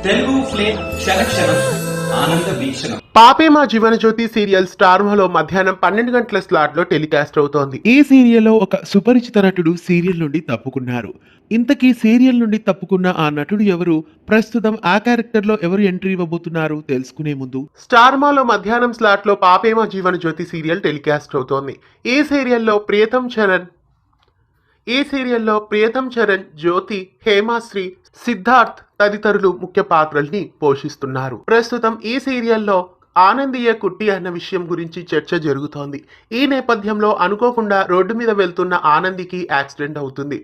Telugu flame క్షణక్షణం ఆనంద వీక్షణం. పాపే మా జీవన జ్యోతి సీరియల్ స్టార్ మాలో మధ్యాహ్నం 12 గంటల స్లాట్ లో టెలికాస్ట్ అవుతోంది. ఈ సీరియల్లో ఒక సుపరిచిత నటుడు సీరియల్ నుండి తప్పుకున్నారు. ఇంతకీ సీరియల్ నుండి తప్పుకున్న ఆ నటుడు ఎవరు, ప్రస్తుతం ఆ క్యారెక్టర్ లో ఎవరు ఎంట్రీ ఇవ్వబోతున్నారు తెలుసుకునే ముందు, స్టార్ మాలో మధ్యాహ్నం స్లాట్ లో పాపే మా జీవన జ్యోతి సీరియల్ టెలికాస్ట్ అవుతోంది. ఈ సీరియల్లో ప్రియతం చరణ్, జ్యోతి, హేమాశ్రీ, సిద్ధార్థ్ తదితరులు ముఖ్య పాత్రల్ని పోషిస్తున్నారు. ప్రస్తుతం ఈ సీరియల్లో ఆనందీయ కుట్టి అన్న విషయం గురించి చర్చ జరుగుతోంది. ఈ నేపథ్యంలో అనుకోకుండా రోడ్డు మీద వెళ్తున్న ఆనందికి యాక్సిడెంట్ అవుతుంది.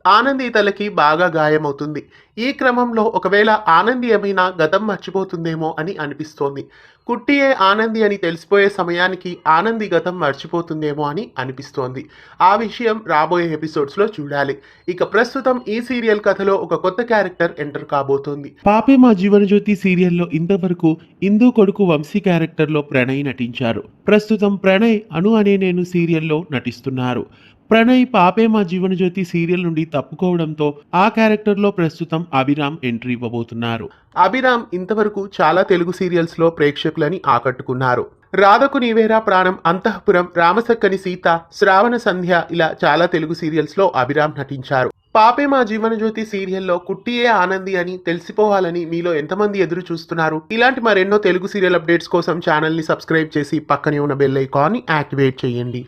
ఆనంది తలకి బాగా గాయమవుతుంది. ఈ క్రమంలో ఒకవేళ ఆనంది ఏమైనా గతం మర్చిపోతుందేమో అని అనిపిస్తోంది. కుట్టియే ఆనంది అని తెలిసిపోయే సమయానికి ఆనంది గతం మర్చిపోతుందేమో అని అనిపిస్తోంది. ఆ విషయం రాబోయే ఎపిసోడ్స్లో చూడాలి. ఇక ప్రస్తుతం ఈ సీరియల్ కథలో ఒక కొత్త క్యారెక్టర్ ఎంటర్ కాబోతోంది. పాపే మా జీవన జ్యోతి సీరియల్లో ఇంతవరకు ఇందు కొడుకు వంశీ క్యారెక్టర్లో ప్రణయ్ నటించారు. ప్రస్తుతం ప్రణయ్ అను అనే నేను సీరియల్లో నటిస్తున్నారు. ప్రణయ్ పాపే మా జీవన జ్యోతి సీరియల్ నుండి తప్పుకోవడంతో ఆ క్యారెక్టర్లో ప్రస్తుతం అభిరామ్ ఎంట్రీ ఇవ్వబోతున్నారు. అభిరామ్ ఇంతవరకు చాలా తెలుగు సీరియల్స్ లో ప్రేక్షకులని ఆకట్టుకున్నారు. రాధకు నీవేరా ప్రాణం, అంతఃపురం, రామసక్కని సీత, శ్రావణ సంధ్య ఇలా చాలా తెలుగు సీరియల్స్ లో అభిరామ్ నటించారు. పాపే మా జీవన జ్యోతి సీరియల్లో కుట్టియే ఆనంది అని తెలిసిపోవాలని మీలో ఎంతమంది ఎదురు చూస్తున్నారు? ఇలాంటి మరెన్నో తెలుగు సీరియల్ అప్డేట్స్ కోసం ఛానల్ ని సబ్స్క్రైబ్ చేసి పక్కనే ఉన్న బెల్ ఐకాన్ ని యాక్టివేట్ చేయండి.